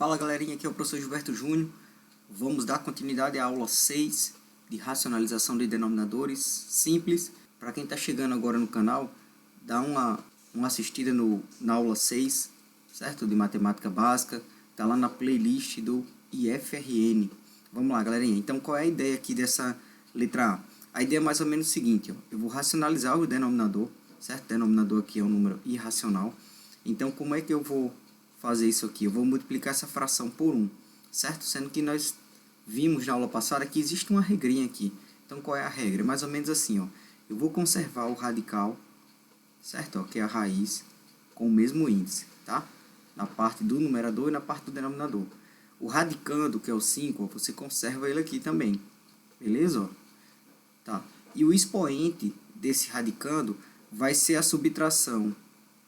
Fala galerinha, aqui é o professor Gilberto Júnior. Vamos dar continuidade à aula 6 de racionalização de denominadores simples. Para quem está chegando agora no canal, dá uma assistida na aula 6, certo? De matemática básica. Está lá na playlist do IFRN. Vamos lá galerinha, então qual é a ideia aqui dessa letra A? A ideia é mais ou menos o seguinte, ó. Eu vou racionalizar o denominador, certo? O denominador aqui é um número irracional. Então como é que eu vou fazer isso aqui? Eu vou multiplicar essa fração por 1, certo? Sendo que nós vimos na aula passada que existe uma regrinha aqui. Então, qual é a regra? É mais ou menos assim, ó. Eu vou conservar o radical, certo? Ó, que é a raiz, com o mesmo índice, tá? Na parte do numerador e na parte do denominador. O radicando, que é o 5, ó, você conserva ele aqui também. Beleza? Ó? Tá. E o expoente desse radicando vai ser a subtração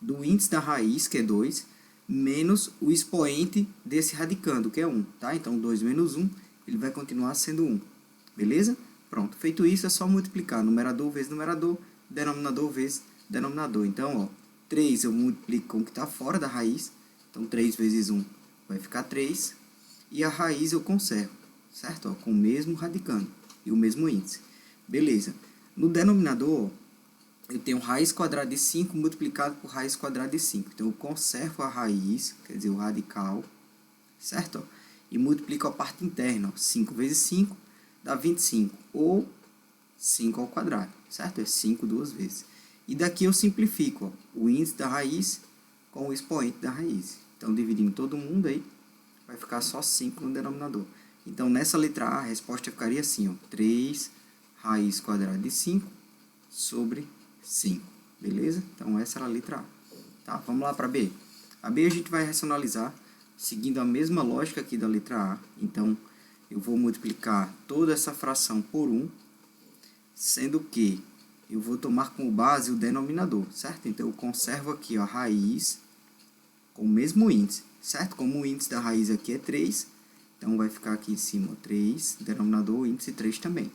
do índice da raiz, que é 2, menos o expoente desse radicando, que é 1, tá? Então, 2 menos 1, ele vai continuar sendo 1, beleza? Pronto, feito isso, é só multiplicar numerador vezes numerador, denominador vezes denominador. Então, ó, 3 eu multiplico com o que está fora da raiz, então 3 vezes 1 vai ficar 3, e a raiz eu conservo, certo? Ó, com o mesmo radicando e o mesmo índice. Beleza. No denominador, eu tenho raiz quadrada de 5 multiplicado por raiz quadrada de 5. Então, eu conservo a raiz, quer dizer, o radical, certo? E multiplico a parte interna. 5 vezes 5 dá 25, ou 5 ao quadrado, certo? É 5 duas vezes. E daqui eu simplifico, ó, o índice da raiz com o expoente da raiz. Então, dividindo todo mundo aí, vai ficar só 5 no denominador. Então, nessa letra A, a resposta ficaria assim, ó, 3 raiz quadrada de 5 sobre 5, beleza? Então, essa era a letra A. Tá? Vamos lá para B. A B a gente vai racionalizar seguindo a mesma lógica aqui da letra A. Então, eu vou multiplicar toda essa fração por 1, sendo que eu vou tomar como base o denominador, certo? Então, eu conservo aqui ó, a raiz com o mesmo índice, certo? Como o índice da raiz aqui é 3, então vai ficar aqui em cima 3, denominador, índice 3 também.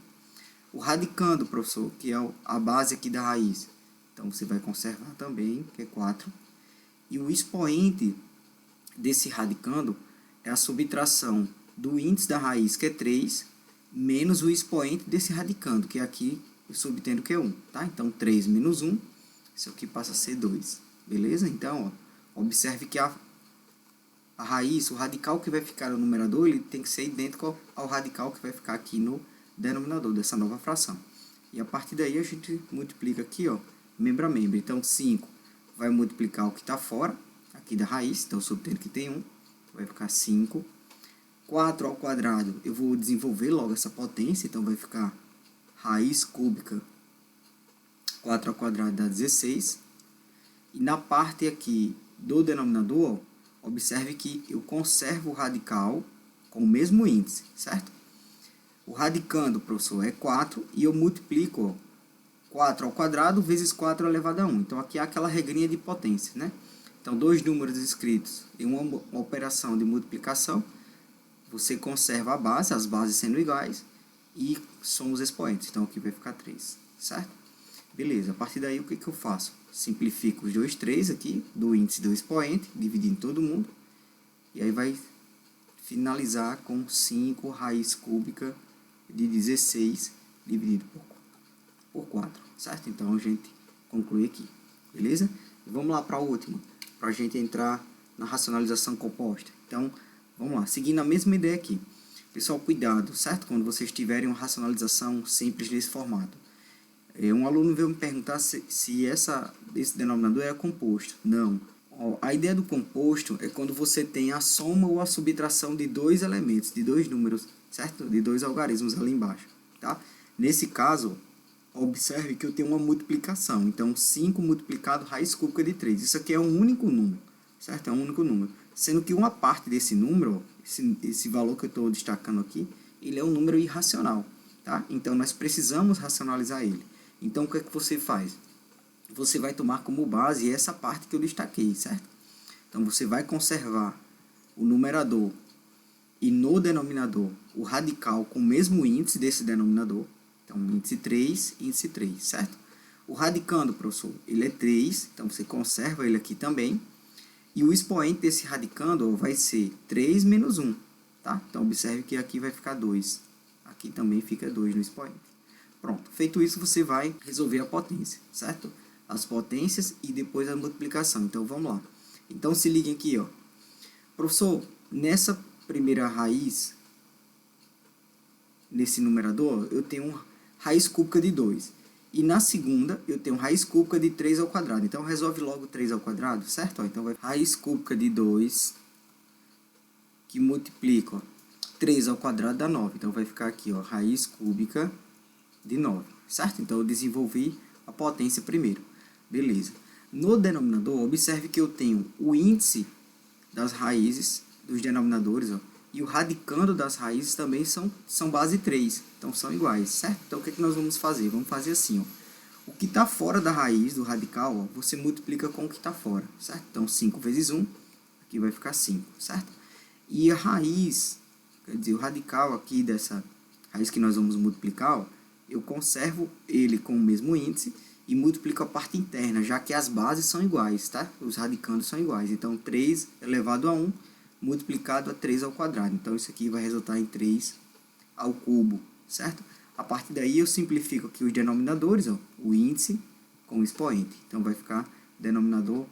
O radicando, professor, que é a base aqui da raiz. Então, você vai conservar também, que é 4. E o expoente desse radicando é a subtração do índice da raiz, que é 3, menos o expoente desse radicando, que aqui eu estou obtendo que é 1. Tá? Então, 3 menos 1, isso aqui passa a ser 2. Beleza? Então, ó, observe que a raiz, o radical que vai ficar no numerador, ele tem que ser idêntico ao radical que vai ficar aqui no denominador dessa nova fração. E a partir daí a gente multiplica aqui, ó, membro a membro. Então, 5 vai multiplicar o que está fora, aqui da raiz, então subtendo que tem 1, vai ficar 5. 4 ao quadrado, eu vou desenvolver logo essa potência, então vai ficar raiz cúbica 4 ao quadrado dá 16. E na parte aqui do denominador, ó, observe que eu conservo o radical com o mesmo índice, certo? O radicando, professor, é 4 e eu multiplico ó, 4 ao quadrado vezes 4 elevado a 1. Então, aqui é aquela regrinha de potência, né? Então, dois números escritos em uma operação de multiplicação, você conserva a base, as bases sendo iguais, e soma os expoentes. Então, aqui vai ficar 3, certo? Beleza, a partir daí, o que eu faço? Simplifico os dois 3 aqui, do índice do expoente, dividindo todo mundo, e aí vai finalizar com 5 raiz cúbica de 16 dividido por 4, certo? Então, a gente conclui aqui, beleza? E vamos lá para a última, para a gente entrar na racionalização composta. Então, vamos lá, seguindo a mesma ideia aqui. Pessoal, cuidado, certo? Quando vocês tiverem uma racionalização simples desse formato. Um aluno veio me perguntar se esse denominador é composto. Não. A ideia do composto é quando você tem a soma ou a subtração de dois elementos, de dois números, certo? De dois algarismos ali embaixo, tá? Nesse caso, observe que eu tenho uma multiplicação. Então, 5 multiplicado raiz cúbica de 3. Isso aqui é um único número, certo? É um único número. Sendo que uma parte desse número, esse valor que eu estou destacando aqui, ele é um número irracional, tá? Então, nós precisamos racionalizar ele. Então, o que é que você faz? Você vai tomar como base essa parte que eu destaquei, certo? Então, você vai conservar o numerador e no denominador o radical com o mesmo índice desse denominador. Então, índice 3, índice 3, certo? O radicando, professor, ele é 3, então você conserva ele aqui também. E o expoente desse radicando, ó, vai ser 3 menos 1, tá? Então, observe que aqui vai ficar 2. Aqui também fica 2 no expoente. Pronto. Feito isso, você vai resolver a potência, certo? As potências e depois a multiplicação. Então, vamos lá. Então, se liguem aqui, ó. Professor, nessa primeira raiz, nesse numerador, eu tenho raiz cúbica de 2. E na segunda, eu tenho raiz cúbica de 3 ao quadrado. Então, resolve logo 3 ao quadrado, certo? Então, vai raiz cúbica de 2, que multiplica, ó, 3 ao quadrado dá 9. Então, vai ficar aqui, ó, raiz cúbica de 9, certo? Então, eu desenvolvi a potência primeiro. Beleza. No denominador, observe que eu tenho o índice das raízes dos denominadores, ó, e o radicando das raízes também são base 3. Então, são iguais, certo? Então, o que nós vamos fazer? Vamos fazer assim, ó. O que está fora da raiz, do radical, ó, você multiplica com o que está fora, certo? Então, 5 vezes 1, aqui vai ficar 5, certo? E a raiz, quer dizer, o radical aqui dessa raiz que nós vamos multiplicar, ó, eu conservo ele com o mesmo índice e multiplico a parte interna, já que as bases são iguais, tá? Os radicandos são iguais. Então, 3 elevado a 1 multiplicado a 3 ao quadrado. Então, isso aqui vai resultar em 3 ao cubo, certo? A partir daí, eu simplifico aqui os denominadores, ó, o índice com o expoente. Então, vai ficar denominador,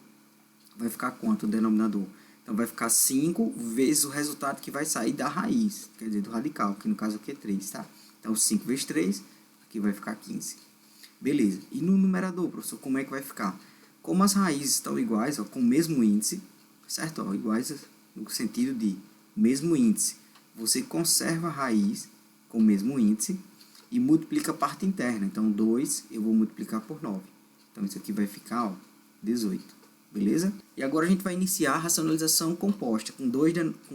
vai ficar quanto o denominador? Então, vai ficar 5 vezes o resultado que vai sair da raiz, quer dizer, do radical, que no caso aqui é 3, tá? Então, 5 vezes 3, aqui vai ficar 15. Beleza. E no numerador, professor, como é que vai ficar? Como as raízes estão iguais, ó, com o mesmo índice, certo? Ó, iguais no sentido de mesmo índice. Você conserva a raiz com o mesmo índice e multiplica a parte interna. Então, 2 eu vou multiplicar por 9. Então, isso aqui vai ficar, ó, 18. Beleza? E agora a gente vai iniciar a racionalização composta, com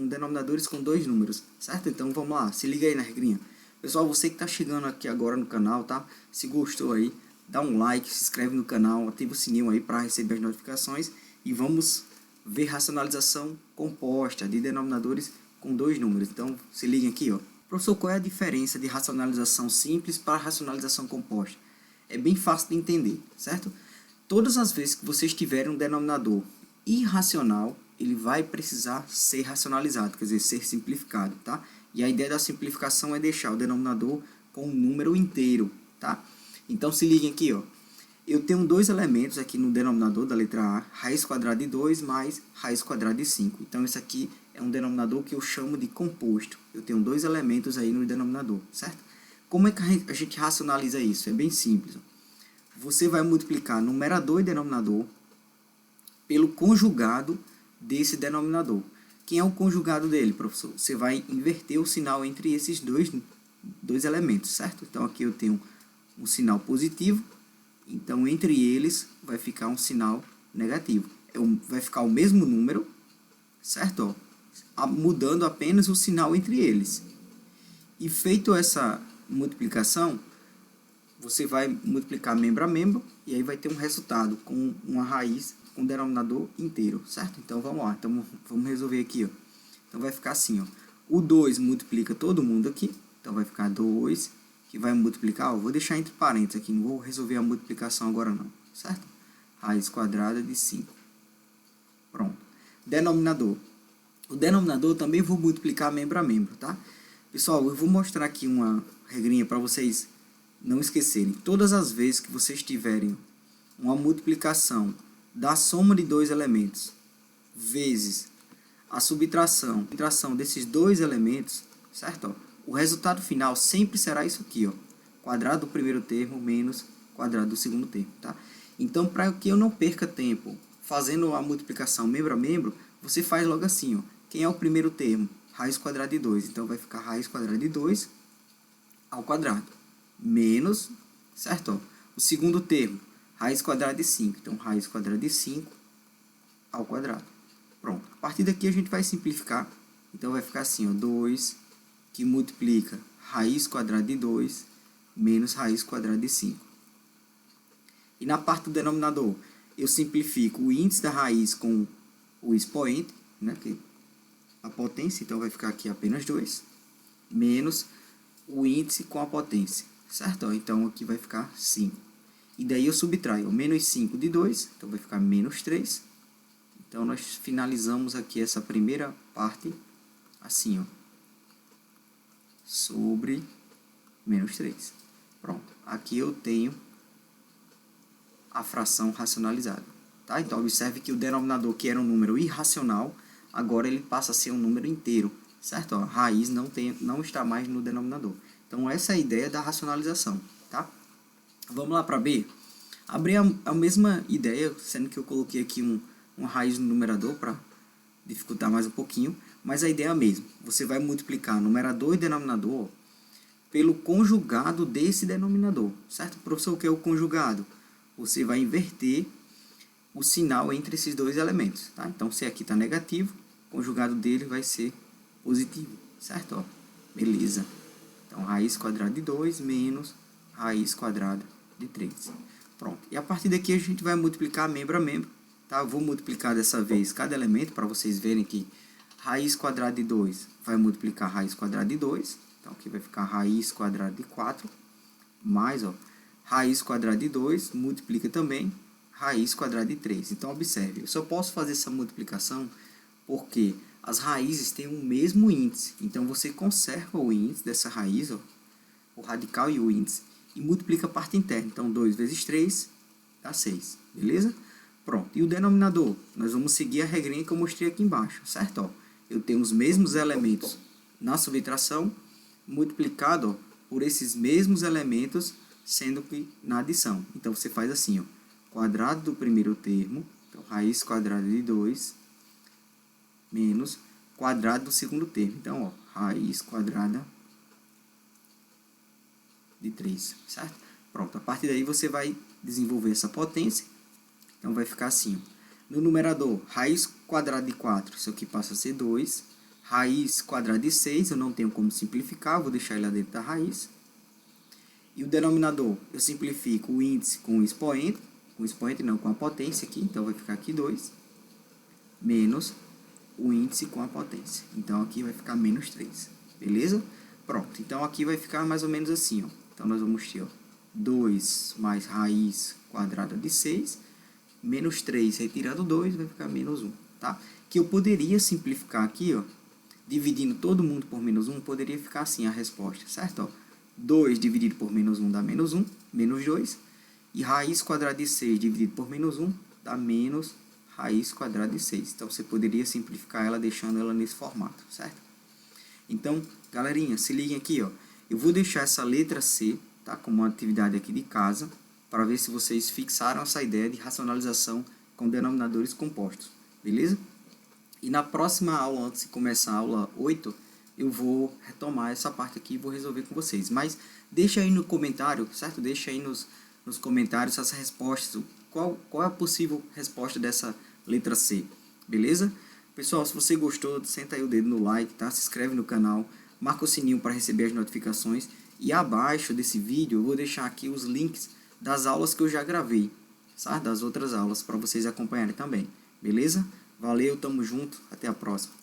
denominadores com 2 números, certo? Então, vamos lá. Se liga aí na regrinha. Pessoal, você que está chegando aqui agora no canal, tá? Se gostou aí, dá um like, se inscreve no canal, ativa o sininho aí para receber as notificações e vamos ver racionalização composta de denominadores com 2 números. Então, se liguem aqui, ó. Professor, qual é a diferença de racionalização simples para racionalização composta? É bem fácil de entender, certo? Todas as vezes que vocês tiverem um denominador irracional, ele vai precisar ser racionalizado, quer dizer, ser simplificado, tá? E a ideia da simplificação é deixar o denominador com um número inteiro, tá? Então, se liguem aqui, ó. Eu tenho 2 elementos aqui no denominador da letra A, raiz quadrada de 2 mais raiz quadrada de 5. Então, isso aqui é um denominador que eu chamo de composto. Eu tenho 2 elementos aí no denominador, certo? Como é que a gente racionaliza isso? É bem simples, ó. Você vai multiplicar numerador e denominador pelo conjugado desse denominador. Quem é o conjugado dele, professor? Você vai inverter o sinal entre esses dois elementos, certo? Então, aqui eu tenho um sinal positivo, então entre eles vai ficar um sinal negativo. Vai ficar o mesmo número, certo? Mudando apenas o sinal entre eles. E feito essa multiplicação, você vai multiplicar membro a membro e aí vai ter um resultado com uma raiz com denominador inteiro, certo? Então, vamos lá. Então, vamos resolver aqui, ó. Então, vai ficar assim, ó. O 2 multiplica todo mundo aqui. Então, vai ficar 2, que vai multiplicar, ó. Vou deixar entre parênteses aqui, não vou resolver a multiplicação agora não, certo? Raiz quadrada de 5. Pronto. Denominador. O denominador também vou multiplicar membro a membro, tá? Pessoal, eu vou mostrar aqui uma regrinha para vocês não esquecerem. Todas as vezes que vocês tiverem uma multiplicação da soma de 2 elementos vezes a subtração desses 2 elementos, certo? Ó, o resultado final sempre será isso aqui, ó, quadrado do primeiro termo menos quadrado do segundo termo, tá? Então, para que eu não perca tempo fazendo a multiplicação membro a membro, você faz logo assim, ó. Quem é o primeiro termo? Raiz quadrada de 2. Então, vai ficar raiz quadrada de 2 ao quadrado menos, certo? Ó, o segundo termo, raiz quadrada de 5. Então, raiz quadrada de 5 ao quadrado. Pronto. A partir daqui, a gente vai simplificar. Então, vai ficar assim, ó, 2 que multiplica raiz quadrada de 2 menos raiz quadrada de 5. E na parte do denominador, eu simplifico o índice da raiz com o expoente, né, que a potência. Então, vai ficar aqui apenas 2, menos o índice com a potência, certo? Então, aqui vai ficar 5. E daí eu subtraio menos 5 de 2, então vai ficar menos 3. Então, nós finalizamos aqui essa primeira parte assim, ó, sobre menos 3. Pronto, aqui eu tenho a fração racionalizada. Tá? Então, observe que o denominador, que era um número irracional, agora ele passa a ser um número inteiro, certo? A raiz não está mais no denominador. Então, essa é a ideia da racionalização, tá? Vamos lá para B? Abrir a mesma ideia, sendo que eu coloquei aqui uma raiz no numerador para dificultar mais um pouquinho, mas a ideia é a mesma. Você vai multiplicar numerador e denominador pelo conjugado desse denominador, certo? Professor, o que é o conjugado? Você vai inverter o sinal entre esses dois elementos, tá? Então, se aqui está negativo, o conjugado dele vai ser positivo, certo? Ó, beleza. Então, raiz quadrada de 2 menos raiz quadrada de 3. Pronto. E a partir daqui a gente vai multiplicar membro a membro, tá? Eu vou multiplicar dessa vez cada elemento para vocês verem que raiz quadrada de 2 vai multiplicar raiz quadrada de 2. Então, aqui vai ficar raiz quadrada de 4 mais, ó, raiz quadrada de 2 multiplica também raiz quadrada de 3. Então, observe, eu só posso fazer essa multiplicação porque as raízes têm o mesmo índice. Então, você conserva o índice dessa raiz, ó, o radical e o índice, e multiplica a parte interna. Então, 2 vezes 3 dá 6, beleza? Pronto. E o denominador? Nós vamos seguir a regrinha que eu mostrei aqui embaixo, certo? Ó, eu tenho os mesmos elementos na subtração, multiplicado, ó, por esses mesmos elementos, sendo que na adição. Então, você faz assim, ó, quadrado do primeiro termo, então, raiz quadrada de 2, menos quadrado do segundo termo. Então, ó, raiz quadrada de 3, certo? Pronto, a partir daí você vai desenvolver essa potência. Então, vai ficar assim, ó. No numerador, raiz quadrada de 4, isso aqui passa a ser 2. Raiz quadrada de 6, eu não tenho como simplificar, vou deixar ele lá dentro da raiz. E o denominador, eu simplifico o índice com o expoente não, com a potência aqui, então vai ficar aqui 2, menos o índice com a potência. Então, aqui vai ficar menos 3, beleza? Pronto, então aqui vai ficar mais ou menos assim, ó. Então, nós vamos ter, ó, 2 mais raiz quadrada de 6, menos 3, retirando 2, vai ficar menos 1, tá? Que eu poderia simplificar aqui, ó, dividindo todo mundo por menos 1, poderia ficar assim a resposta, certo? Ó, 2 dividido por menos 1 dá menos 1, menos 2. E raiz quadrada de 6 dividido por menos 1 dá menos raiz quadrada de 6. Então, você poderia simplificar ela deixando ela nesse formato, certo? Então, galerinha, se liguem aqui, ó. Eu vou deixar essa letra C, tá, como uma atividade aqui de casa, para ver se vocês fixaram essa ideia de racionalização com denominadores compostos, beleza? E na próxima aula, antes de começar a aula 8, eu vou retomar essa parte aqui e vou resolver com vocês. Mas deixa aí no comentário, certo? Deixa aí nos comentários essa resposta, qual é a possível resposta dessa letra C, beleza? Pessoal, se você gostou, senta aí o dedo no like, tá? Se inscreve no canal, marca o sininho para receber as notificações. E abaixo desse vídeo eu vou deixar aqui os links das aulas que eu já gravei, certo? Das outras aulas, para vocês acompanharem também, beleza? Valeu, tamo junto, até a próxima.